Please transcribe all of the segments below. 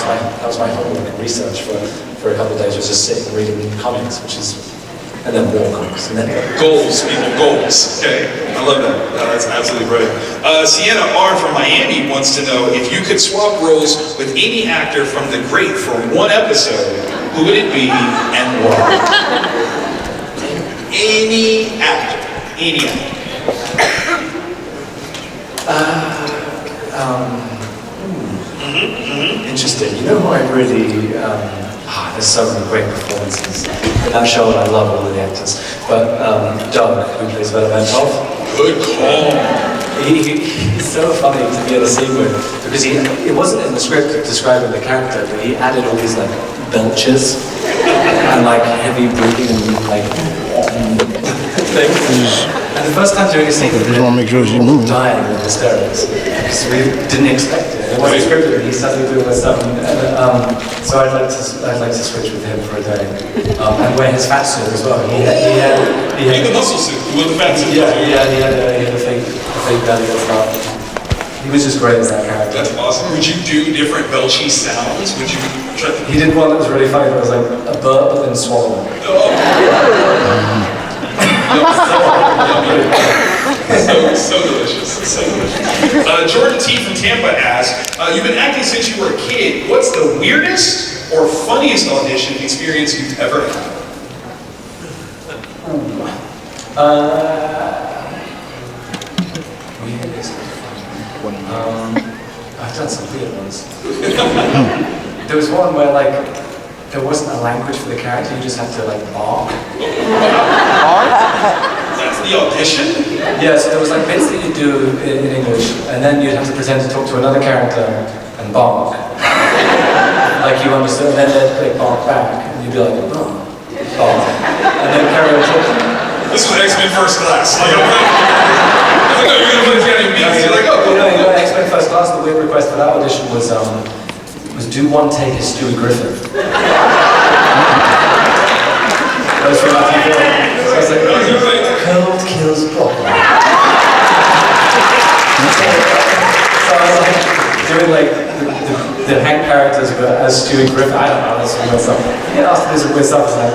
was my homework and research for a couple of days, was just sitting and reading comics, and then war comics, and then goals, people, goals. Okay, I love that. That's absolutely brilliant. Sienna R from Miami wants to know if you could swap roles with any actor from The Great for one episode, who would it be and why? Any actor. Any actor. Interesting. You know who I really, there's so many great performances in that show, and I love all of the actors. But Doug, who plays TheMtVernonkid. Good call. He's so funny to be in a scene with, because it wasn't in the script describing the character, but he added all these like belches and like heavy breathing and like things. And the first time doing a scene, we want to make sure she's moving. Dying with hysterics because we didn't expect it. It wasn't scripted, and he suddenly doing this stuff. So I'd like to switch with him for a day and wear his fat suit as well. He had the muscle suit. You want the fat suit? Yeah, he had a fake belly and stuff. He was just great as that character. That's awesome. Would you do different belchy sounds? Would you try? He did one that was really funny. That was like a burp and then swallow. So delicious, so delicious. Jordan T from Tampa asks, you've been acting since you were a kid. What's the weirdest or funniest audition experience you've ever had? Weirdest. I've done some weird ones. There was one where like there wasn't a language for the character, you just had to like bark. That's the audition? Yeah, so there was like bits that you do in English, and then you'd have to pretend to talk to another character and bark. Like you understood, and then they'd bark back, and you'd be like, oh, bark. And then carry on talking. This was X-Men First Class. Like, I was like, oh, you're gonna play the enemy. You're like, oh, cool. No, X-Men First Class, the weird request for that audition was do one take as Stewie Griffin. That was from Matthew Hill. So I was like, cold kills broccoli. So I was like, doing like the Hank characters but as Stewie Griffin. I don't know, that's some weird stuff. You get asked to do some weird stuff as that,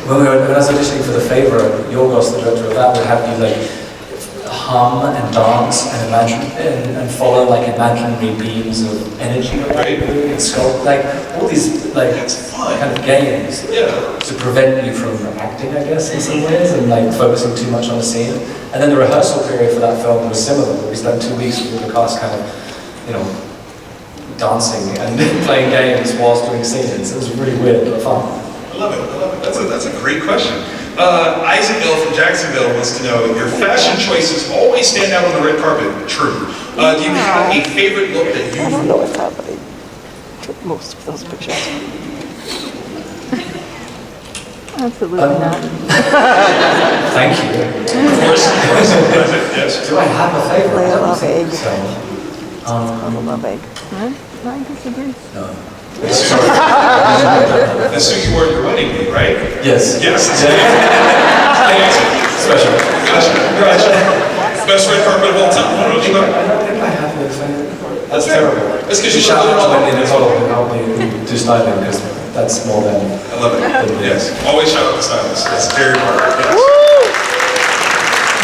but when I was auditioning for The Favourite, Yorgos, the director of that, would have you like hum and dance and imagine and follow like imaginary beams of energy and sculpt, like all these like kind of games to prevent you from acting, I guess, in some ways, and like focusing too much on the scene. And then the rehearsal period for that film was similar. We spent 2 weeks with the cast kind of, you know, dancing and playing games whilst doing scenes. It was really weird but fun. I love it. That's a great question. Isaac L. from Jacksonville wants to know, your fashion choices always stand out on the red carpet. True. Do you have a favorite look that you... I don't know what's happening to most of those pictures. Absolutely not. Thank you. Of course. Yes. Do I have a favorite? I love egg. So, I love egg. I disagree. no. The suit you wore at your wedding day, right? Yes. Yes. Special. Best red carpet of all time. I don't think I have a favorite. That's terrible. That's because you shout should out to Wendy Nicole who helped me do styling, because that's more than... I love it. Yes. Always shout out to stylists. That's very important.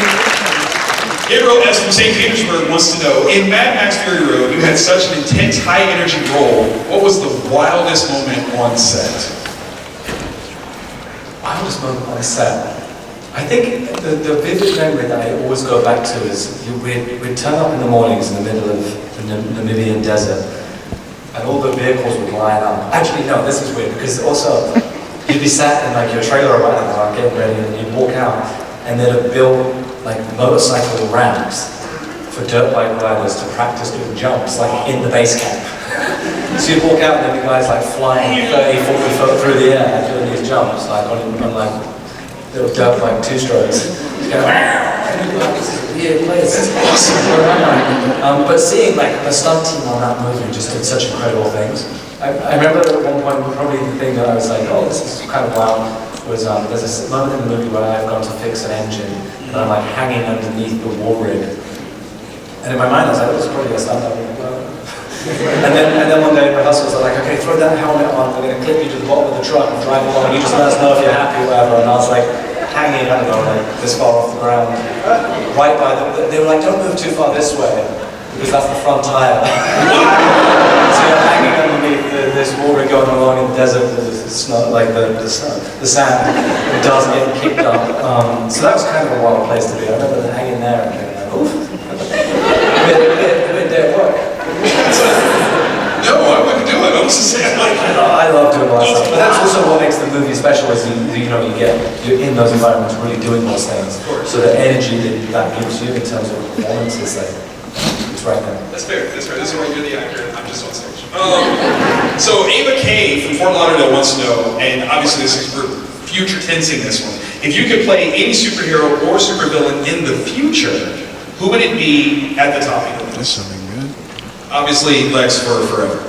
Yes. Gabriel S. from St. Petersburg wants to know, in Mad Max Fury Road, you had such an intense, high-energy role. What was the wildest moment on set? Wildest moment on set? I think the vivid memory that I always go back to is we'd turn up in the mornings in the middle of the Namibian desert, and all the vehicles would line up. Actually, no, this is weird, because also you'd be sat in like your trailer or whatever, getting ready, and you'd walk out, and they'd have built like motorcycle ramps for dirt bike riders to practice doing jumps, like in the base camp. So you'd walk out and there'd be guys like flying 30, 40 foot through the air doing these jumps, like on like little dirt bike two-strokes. This is weird place, this is awesome. But seeing like the stunt team on that movie just did such incredible things. I remember at one point, probably the thing that I was like, oh, this is kind of wild, was there's a moment in the movie where I've gone to fix an engine, and I'm like hanging underneath the war rig. And in my mind I was like, oh, this is probably a stunt. And then one day rehearsals are like, okay, throw that helmet on, we're going to clip you to the bottom of the truck and drive along, and you just let us know if you're happy or whatever. And I was like, hanging, I don't know, like this far off the ground, right by the, they were like, don't move too far this way, because that's the front tire. So you're hanging underneath this water going along in the desert, the snow, like the sand, the dust getting kicked up. So that was kind of a wild place to be. I remember hanging there and being like, oof, a bit day at work. No, I wouldn't do it. I'm just saying. I love doing all that stuff, but that's also what makes the movie special. Is you're in those environments, really doing those things. So the energy that gives you in terms of performance is like, it's right there. That's fair. That's fair. This is why you're the actor. I'm just on stage. So M.V.K. from Fort Lauderdale wants to know, and obviously this is for future tensing this one. If you could play any superhero or supervillain in the future, who would it be at the top of the list? Obviously, Lex for forever.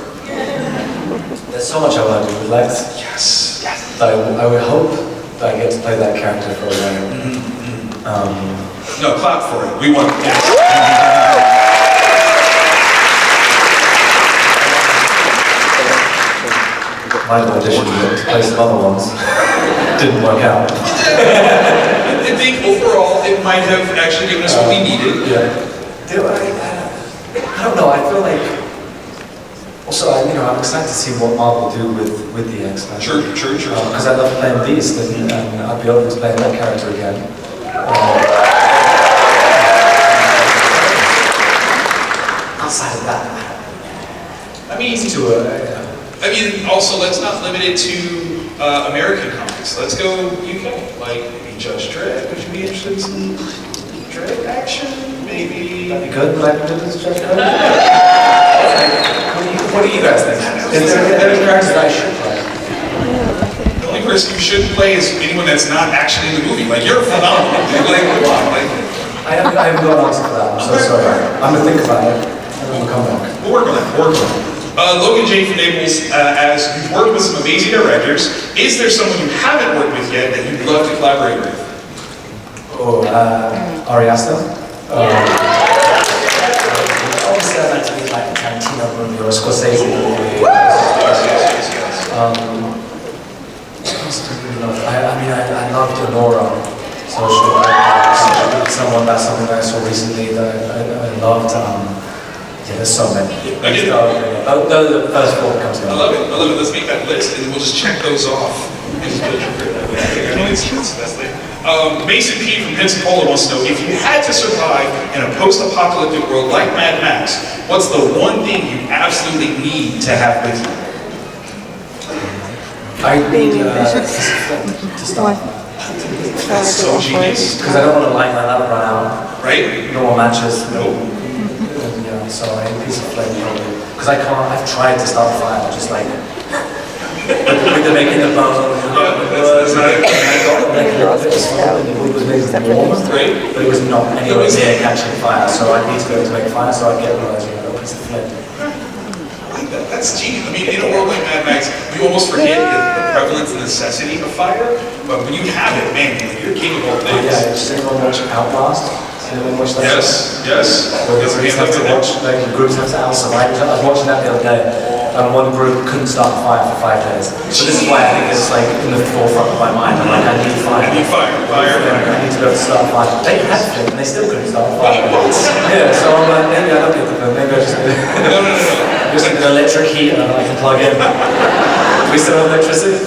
There's so much I want to do with Lex. Yes. Yes. I would hope that I get to play that character for a while. No, clap for it. We want it. Yes. My audition to play some other ones didn't work out. I think overall it might have actually given us what we needed. Yeah. I don't know, I feel like, also, I'm excited to see what Marvel do with the X-Men. Sure. Because I love playing Beast, and I'd be open to playing that character again. Outside of that, I mean, also, let's not limit it to American comics. Let's go UK. Like, maybe Judge Dredd. Would you be interested in some Dredd action? Maybe. That'd be good, but I can do this Judge Dredd. What do you guys think? Is there any characters that I should play? The only person you shouldn't play is anyone that's not actually in the movie. Like, you're phenomenal. I haven't got an answer for that. I'm so sorry. I'm going to think about it, and then we'll come back. We'll work on that. Logan J. from Naples, as you've worked with some amazing directors, is there someone you haven't worked with yet that you'd love to collaborate with? Ari Aster. Obviously, I'd like to be like a Tarantino movie or a Scorsese movie. Yes. I loved Lenora, so something that I saw recently that I loved. There's so many. Those are the first four that comes to mind. I love it. Let's make that list and we'll just check those off. Mason P. from Pensacola wants to know, if you had to survive in a post-apocalyptic world like Mad Max, what's the one thing you absolutely need to have with you? I need to start. So genius. Because I don't want to light my lamp run out. Right? No more matches. No. So I need a piece of flame probably. Because I can't, I've tried to start a fire, just like, with the making the bone, that's not it. I got like a little bit of smoke and the wood was making it warm, but it was not anywhere near catching fire, so I need to be able to make fire, so I get one of those, a piece of flame. I like that. That's genius. I mean, in a world like Mad Max, you almost forget the prevalence and necessity of fire, but when you have it, man, you're king of all things. Yeah, just anyone watch Outlast? Anyone watch that? Yes. Where the groups have to watch, like the groups have to out-survive. I was watching that the other day, and one group couldn't start a fire for 5 days. So this is why I think it's like in the forefront of my mind. I'm like, I need fire. I need fire. I need to be able to start a fire. They had to, and they still couldn't start a fire. Yeah, so I'm like, maybe I don't get the maybe I just No. just like an electric heater I can plug in. Do we still have electricity?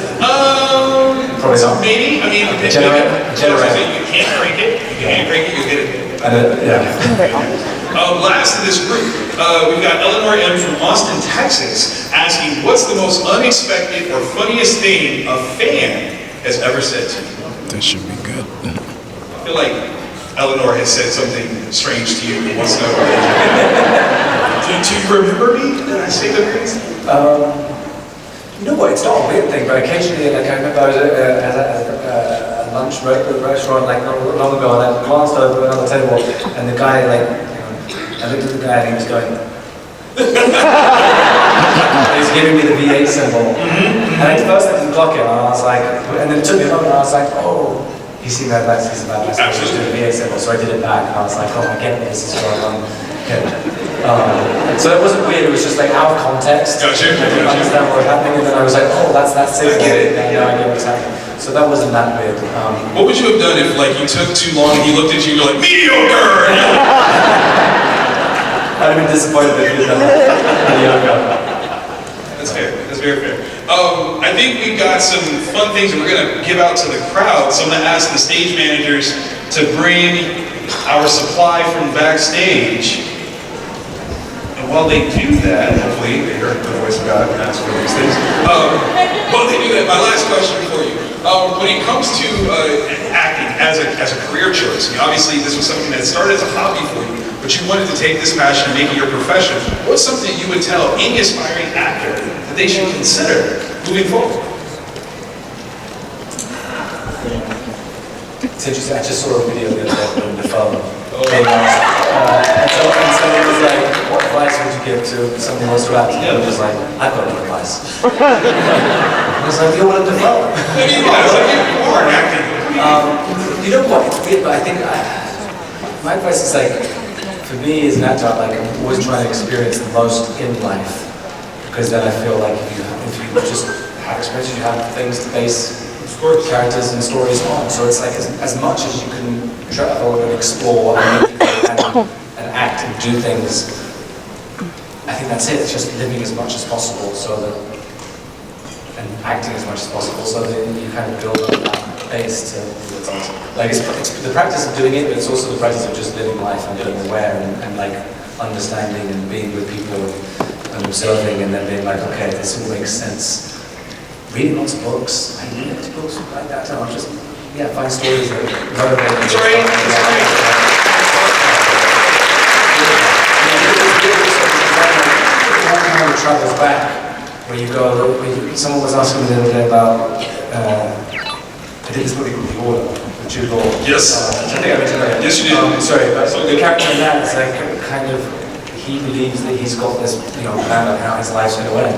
Probably not. Maybe. I mean, Generator. You can't crank it. You can't crank it. You'll get it. Yeah. Last of this group, we've got Eleanor M. from Austin, Texas, asking, what's the most unexpected or funniest thing a fan has ever said to you? That should be good. I feel like Eleanor has said something strange to you and wants to know. Do you remember me? Did I say the things? You know what, it's not a weird thing, but occasionally, like I remember I was at a lunch restaurant like not long ago, and I glanced over another table, and the guy I looked at the guy and he was going, he was giving me the V8 symbol, and at first I didn't clock it, and I was like, and then it took me a moment, and I was like, oh, he's seen that back, he's about to do the V8 symbol, so I did it back, and I was like, oh, I get this, is going on. Okay. So it wasn't weird, it was just like out of context. Gotcha. I didn't understand what was happening, and then I was like, oh, that's it. I get it. Now I get what's happening. So that wasn't that weird. What would you have done if like you took too long and he looked at you and you're like, mediocre? I'd have been disappointed if you did that. That's fair. That's very fair. I think we've got some fun things that we're going to give out to the crowd. So I'm going to ask the stage managers to bring our supply from backstage. And while they do that, hopefully they heard the voice of God and ask for these things. While they do that, my last question for you. When it comes to acting as a career choice, I mean, obviously this was something that started as a hobby for you, but you wanted to take this passion and make it your profession. What's something that you would tell any aspiring actor that they should consider moving forward? It's interesting, I just saw a video the other day on the phone. And so it was like, what advice would you give to someone who wants to act? And it was like, I've got no advice. I was like, you want to develop? I mean, yeah, it's like you are acting. You know what, it's weird, but I think my advice is like, for me as an actor, like, I'm always trying to experience the most in life. Because then I feel like if you just have experiences, you have things to base characters and stories on. So it's like as much as you can travel and explore and act and do things, I think that's it. It's just living as much as possible, and acting as much as possible, so that you kind of build up that base to like it's the practice of doing it, but it's also the practice of just living life and being aware and like understanding and being with people and observing, and then being like, okay, this all makes sense. Reading lots of books. I read lots of books like that. I'm just, find stories that motivate me. That's right. It travels back, where you go, someone was asking me the other day about, I did this movie called The Order, with Jude Law. Yes. I think I mentioned that. Yes, you did. Sorry, but the character in that is like, kind of, he believes that he's got this, plan on how his life's going to end.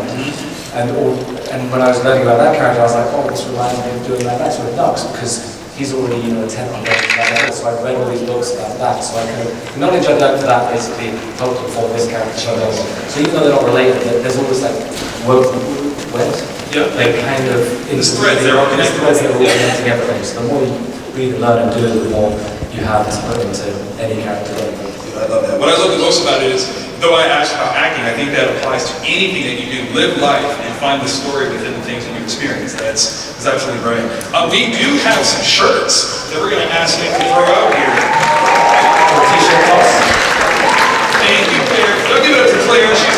And when I was learning about that character, I was like, oh, this reminds me of doing my life with Nugs, because he's already, intent on going to that level. So I read all these books about that, so I could, the knowledge I learned for that basically helped inform this character. So even though they're not related, there's always like like kind of There's threads, they're all connected. Threads that are all connecting everything. So the more you read and learn and do, the more you have to put into any character. I love that. What I love the most about it is, though I asked about acting, I think that applies to anything that you do. Live life and find the story within the things that you experience. That's absolutely brilliant. We do have some shirts that we're going to ask Nick to throw out here. T-shirt toss. Thank you, Claire. Don't give it up to Claire. She